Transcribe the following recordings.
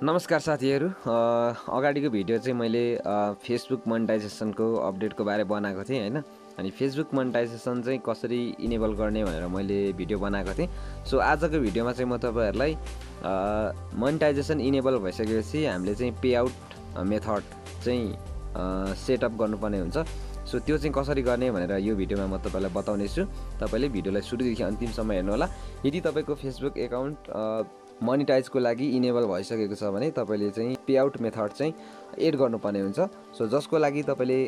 नमस्कार साथीहरु अगाडिको भिडियो चाहिँ मैले फेसबुक मोनेटाइजेसनको अपडेटको बारे बनाएको थिएँ हैन। अनि फेसबुक मोनेटाइजेसन चाहिँ कसरी इनेबल गर्ने भनेर मैले भिडियो बनाएको थिएँ। सो आजको भिडियोमा चाहिँ म तपाईहरुलाई मोनेटाइजेसन इनेबल भइसकेपछि हामीले चाहिँ पे आउट मेथड चाहिँ सेटअप गर्नुपर्ने हुन्छ। सो त्यो चाहिँ कसरी गर्ने भनेर यो भिडियोमा म तपाईलाई बताउने छु। तपाईले भिडियोलाई सुरुदेखि अन्तिमसम्म हेर्नु होला। यदि तपाईको फेसबुक एकाउन्ट मोनेटाइज को लागि इनेबल भइसकेको छ भने तपाईले चाहिँ पे आउट मेथड चाहिँ एड गर्नुपर्ने हुन्छ। सो जसको लागि तपाईले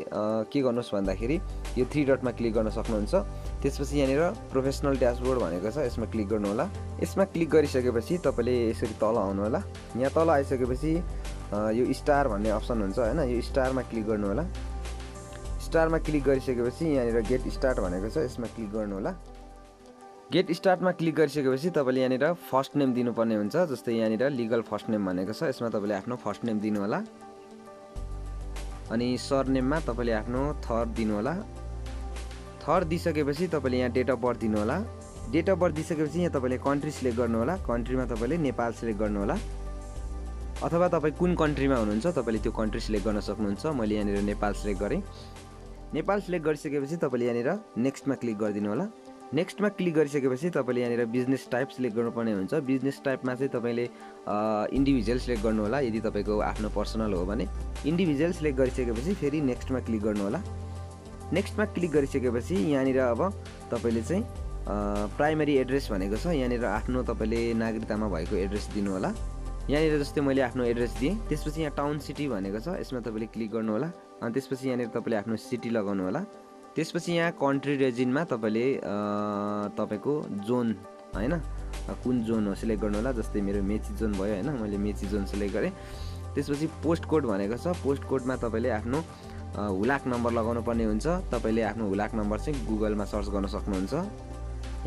के गर्नुस् भन्दाखेरि यो थ्री डटमा क्लिक गर्न सक्नुहुन्छ। त्यसपछि यहाँनिर प्रोफेसनल ड्याशबोर्ड भनेको छ, यसमा क्लिक गर्नु होला। यसमा क्लिक गरिसकेपछि तपाईले यसरी तल आउनु होला। यहाँ तल आइसकेपछि यो स्टार भन्ने अप्सन हुन्छ हैन, यो स्टारमा क्लिक गर्नु होला। स्टारमा क्लिक गरिसकेपछि यहाँनिर गेट स्टार्ट भनेको छ, यसमा क्लिक गर्नु होला। गेट स्टार्टमा क्लिक गरिसकेपछि तपाईले यहाँनिर फर्स्ट नेम दिनुपर्ने हुन्छ। जस्तै यहाँनिर लिगल फर्स्ट नेम भनेको छ, यसमा तपाईले आफ्नो फर्स्ट नेम दिनु होला। अनि सरनेममा तपाईले आफ्नो थर्ड दिनु होला। थर्ड दिइसकेपछि तपाईले यहाँ डेट अफ बर्थ दिनु होला। डेट अफ बर्थ दिइसकेपछि यहाँ तपाईले कन्ट्री सिलेक्ट गर्नु होला। कन्ट्रीमा तपाईले नेपाल सिलेक्ट गर्नु होला, अथवा तपाई कुन कन्ट्रीमा हुनुहुन्छ तपाईले त्यो कन्ट्री सिलेक्ट गर्न सक्नुहुन्छ। मैले यहाँनिर नेपाल सिलेक्ट गरे। नेपाल सिलेक्ट गरिसकेपछि तपाईले यहाँनिर नेक्स्टमा क्लिक गरिदिनु होला। नेक्स्टमा क्लिक गरिसकेपछि तपाईले यहाँनिर बिजनेस टाइप सिलेक्ट गर्नुपर्ने हुन्छ। बिजनेस टाइपमा चाहिँ तपाईले इन्डिभिजुअल सिलेक्ट गर्नु होला। यदि तपाईको आफ्नो पर्सनल हो भने इन्डिभिजुअल सिलेक्ट गरिसकेपछि फेरि नेक्स्टमा क्लिक गर्नु होला। नेक्स्टमा क्लिक गरिसकेपछि यहाँनिर अब तपाईले चाहिँ प्राइमरी एड्रेस भनेको छ, यहाँनिर आफ्नो तपाईले नागरिकतामा भएको एड्रेस दिनु होला। यहाँनिर जस्तै मैले आफ्नो एड्रेस दिएँ। त्यसपछि यहाँ टाउन सिटी भनेको छ, यसमा तपाईले क्लिक गर्नु होला। अनि त्यसपछि यहाँनिर तपाईले आफ्नो सिटी लगाउनु होला। त्यसपछि यहाँ कन्ट्री रिजिनमा तपाईले तपाईको जोन हैन, कुन जोन हो सिलेक्ट गर्नु होला। जस्तै मेरो मेची जोन भयो हैन, मैले मेची जोन सिलेक्ट गरे। त्यसपछि पोस्ट कोड भनेको छ, पोस्ट कोडमा तपाईले आफ्नो हुलाक नम्बर लगाउनु पर्ने हुन्छ। तपाईले आफ्नो हुलाक नम्बर चाहिँ गुगलमा सर्च गर्न सक्नुहुन्छ।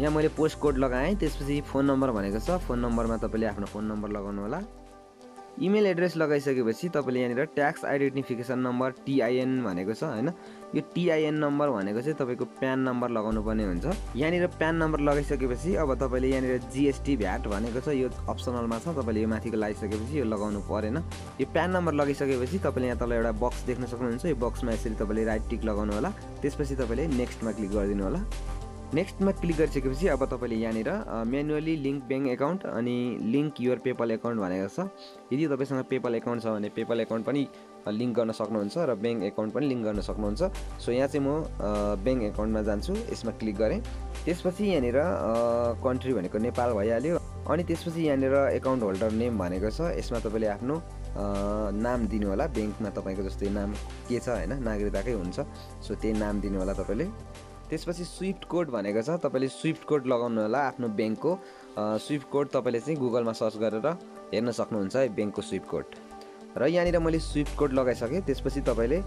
यहाँ मैले पोस्ट कोड लगाएँ। त्यसपछि फोन नम्बर भनेको छ, फोन नम्बरमा तपाईले आफ्नो फोन नम्बर लगाउनु होला। इमेल एड्रेस लगाइसकेपछि तपाईले यहाँनिर ट्याक्स आइडेन्टिफिकेसन नम्बर TIN भनेको छ हैन, यो TIN नम्बर भनेको चाहिँ तपाईको प्यान नम्बर लगाउनु पर्ने हुन्छ। यहाँनिर प्यान नम्बर लगाइसकेपछि अब तपाईले यहाँनिर GST भ्याट भनेको छ, यो अप्सनलमा छ, तपाईले यो माथिको लगाइसकेपछि यो लगाउनु परेन। यो प्यान नम्बर लगाइसकेपछि तपाईले यहाँ तल एउटा बक्स देख्न सक्नुहुन्छ। यो बक्समा यसरी तपाईले राइट टिक लगाउनु होला। त्यसपछि तपाईले नेक्स्टमा क्लिक गरिदिनु होला। नेक्स्टमा क्लिक गरिसकेपछि अब तपाईले यहाँनिर म्यानुअली लिङ्क ब्याङ्क एकाउन्ट अनि लिङ्क युर पेपल एकाउन्ट भनेको छ। यदि तपाईसँग पेपल एकाउन्ट छ भने पेपल एकाउन्ट पनि लिङ्क गर्न सक्नुहुन्छ र ब्याङ्क एकाउन्ट पनि लिङ्क गर्न सक्नुहुन्छ। सो यहाँ चाहिँ म ब्याङ्क एकाउन्टमा जान्छु, यसमा क्लिक गरेँ। त्यसपछि यहाँनिर कन्ट्री भनेको नेपाल भइहाल्यो। अनि त्यसपछि यहाँनिर एकाउन्ट होल्डर नेम भनेको छ, यसमा तपाईले आफ्नो नाम दिनु होला। ब्याङ्कमा तपाईको जस्तै नाम के छ हैन, नागरिकताकै हुन्छ, सो त्यही नाम दिनु होला तपाईले। त्यसपछि स्विफ्ट कोड भनेको छ, तपाईले स्विफ्ट कोड लगाउनु होला। आफ्नो ब्याङ्कको स्विफ्ट कोड तपाईले चाहिँ गुगलमा सर्च गरेर हेर्न सक्नुहुन्छ है, ब्याङ्कको स्विफ्ट कोड। र यहाँनिर मैले स्विफ्ट कोड लगाइसकेँ। त्यसपछि तपाईले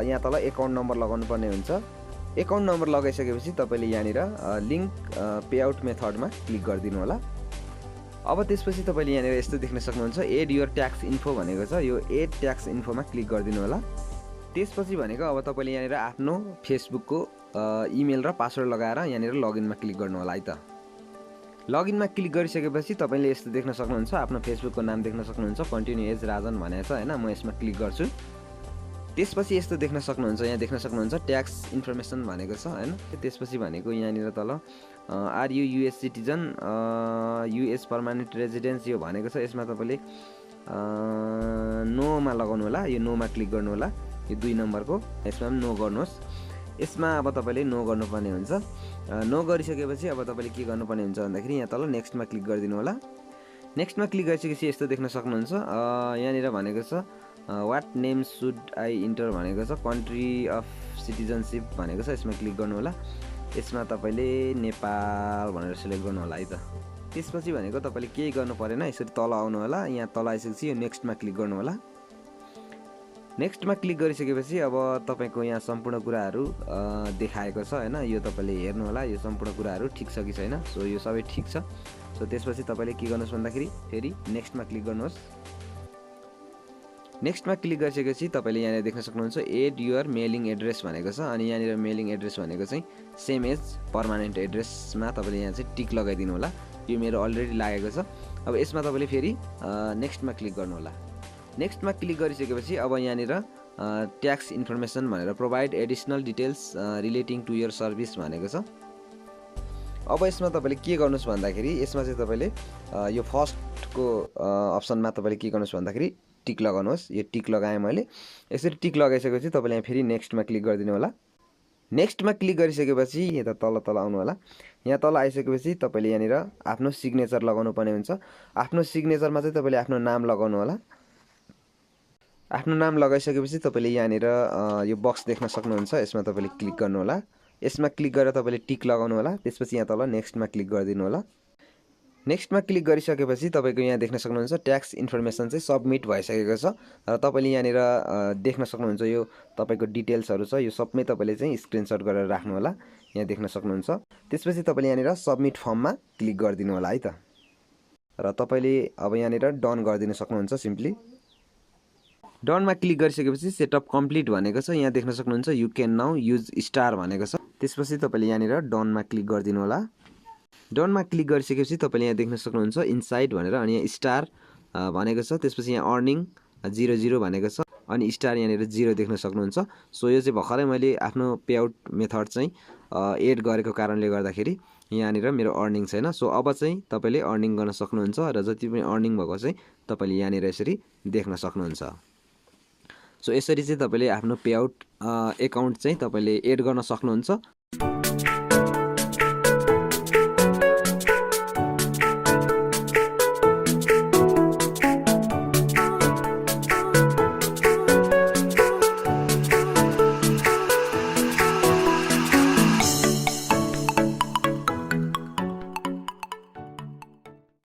यहाँ तल एकाउन्ट नम्बर लगाउनु पर्ने हुन्छ। एकाउन्ट नम्बर लगाइसकेपछि तपाईले यहाँनिर लिङ्क पे आउट मेथडमा क्लिक गरिदिनु होला। अब त्यसपछि तपाईले यहाँनिर यस्तो देख्न सक्नुहुन्छ, एड युर ट्याक्स इन्फो भनेको छ, यो एड ट्याक्स इन्फोमा क्लिक गरिदिनु होला। त्यसपछि भनेको अब तपाईले यहाँनिर आफ्नो फेसबुकको इमेल र पासवर्ड लगाएर यहाँनिर लगइनमा क्लिक गर्नु होला है त। लगइनमा क्लिक गरिसकेपछि तपाईले यस्तो देख्न सक्नुहुन्छ, आफ्नो फेसबुकको नाम देख्न सक्नुहुन्छ, कन्टिन्यू एज राजन भनेको छ हैन, म यसमा क्लिक गर्छु। त्यसपछि यस्तो देख्न सक्नुहुन्छ, यहाँ देख्न सक्नुहुन्छ ट्याक्स इन्फर्मेसन भनेको छ हैन। त्यसपछि भनेको यहाँनिर तल are you US citizen, US permanent residence यो भनेको छ, यसमा तपाईले नोमा लगाउनु होला। यो नोमा क्लिक गर्नु होला, यो 2 नम्बरको, यसमा पनि नो गर्नुहोस्। यसमा अब तपाईले नो गर्नुपर्ने हुन्छ। नो गरिसकेपछि अब तपाईले के गर्नुपर्ने हुन्छ भन्दाखेरि यहाँ तल नेक्स्टमा क्लिक गरिदिनु होला। नेक्स्टमा क्लिक गरिसकेपछि यस्तो देख्न सक्नुहुन्छ, यहाँनिर भनेको छ what name should I enter भनेको छ, कन्ट्री अफ सिटिजनसिप भनेको छ, यसमा क्लिक गर्नु होला। यसमा तपाईले नेपाल भनेर सिलेक्ट गर्नु होला है त। त्यसपछि भनेको तपाईले केही गर्नु परेन, यसरी तल आउनु होला। यहाँ तल आइसकेपछि यो नेक्स्टमा क्लिक गर्नु होला। नेक्स्टमा क्लिक गरिसकेपछि अब तपाईको यहाँ सम्पूर्ण कुराहरू देखाएको छ हैन, यो तपाईले हेर्नु होला, यो सम्पूर्ण कुराहरू ठिक छ कि छैन। सो यो सबै ठिक छ। सो त्यसपछि तपाईले के गर्नुहोस् भन्दाखेरि फेरि नेक्स्टमा क्लिक गर्नुहोस्। नेक्स्टमा क्लिक गरिसकेपछि तपाईले यहाँ देख्न सक्नुहुन्छ एड युर मेलिङ एड्रेस भनेको छ। अनि यहाँनिर मेलिङ एड्रेस भनेको चाहिँ सेम एज पर्मानेन्ट एड्रेसमा तपाईले यहाँ चाहिँ टिक लगाइदिनु होला। यो मेरो अलरेडी लागेको छ। अब यसमा तपाईँले फेरि नेक्स्टमा क्लिक गर्नु होला। नेक्स्टमा क्लिक गरिसकेपछि अब यहाँनिर ट्याक्स इन्फर्मेसन भनेर provide additional details relating to your service भनेको छ। अब यसमा तपाईँले के गर्नुहोस् भन्दाखेरि यसमा चाहिँ तपाईँले यो फर्स्टको अप्सनमा तपाईँले के गर्नुहोस् भन्दाखेरि टिक लगाउनुहोस्। यो टिक लगाएँ मैले। यसरी टिक लगाइसकेपछि तपाईँले यहाँ फेरि नेक्स्टमा क्लिक गरिदिनु होला। नेक्स्टमा क्लिक गरिसकेपछि यता तल आउनु होला। यहाँ तल आइसकेपछि तपाईँले यहाँनिर आफ्नो सिग्नेचर लगाउनु पर्ने हुन्छ। आफ्नो सिग्नेचरमा चाहिँ तपाईँले आफ्नो नाम लगाउनु होला। आफ्नो नाम लगाइसकेपछि तपाईँले यहाँनिर यो बक्स देख्न सक्नुहुन्छ। यसमा तपाईँले क्लिक गर्नु होला। यसमा क्लिक गरेर तपाईँले टिक लगाउनु होला। त्यसपछि यहाँ तल नेक्स्टमा क्लिक गरिदिनु होला। नेक्स्टमा क्लिक गरिसकेपछि तपाईँको यहाँ देख्न सक्नुहुन्छ ट्याक्स इन्फर्मेसन चाहिँ सबमिट भइसकेको छ र तपाईँले यहाँनिर देख्न सक्नुहुन्छ यो तपाईँको डिटेल्सहरू छ। यो सबमै तपाईँले चाहिँ स्क्रिनसट गरेर राख्नु होला। यहाँ देख्न सक्नुहुन्छ। त्यसपछि तपाईँले यहाँनिर सबमिट फर्ममा क्लिक गरिदिनु होला है त। र तपाईँले अब यहाँनिर डन गरिदिनु सक्नुहुन्छ। सिम्पली डनमा क्लिक गरिसकेपछि सेटअप कम्प्लिट भनेको छ। यहाँ देख्न सक्नुहुन्छ you can now use star भनेको छ। त्यसपछि तपाईँले यहाँनिर डनमा क्लिक गरिदिनु होला। डनमा क्लिक गरिसकेपछि तपाईँले यहाँ देख्न सक्नुहुन्छ इनसाइड भनेर, अनि यहाँ स्टार भनेको छ। त्यसपछि यहाँ अर्निङ 00 भनेको छ, अनि स्टार यहाँनिर 0 देख्न सक्नुहुन्छ। सो यो चाहिँ भर्खरै मैले आफ्नो पेआउट मेथड चाहिँ एड गरेको कारणले गर्दाखेरि यहाँनिर मेरो अर्निङ छैन। सो अब चाहिँ तपाईँले अर्निङ गर्न सक्नुहुन्छ र जति पनि अर्निङ भएको चाहिँ तपाईँले यहाँनिर यसरी देख्न सक्नुहुन्छ। सो यसरी चाहिँ तपाईँले आफ्नो पेआउट एकाउन्ट चाहिँ तपाईँले एड गर्न सक्नुहुन्छ।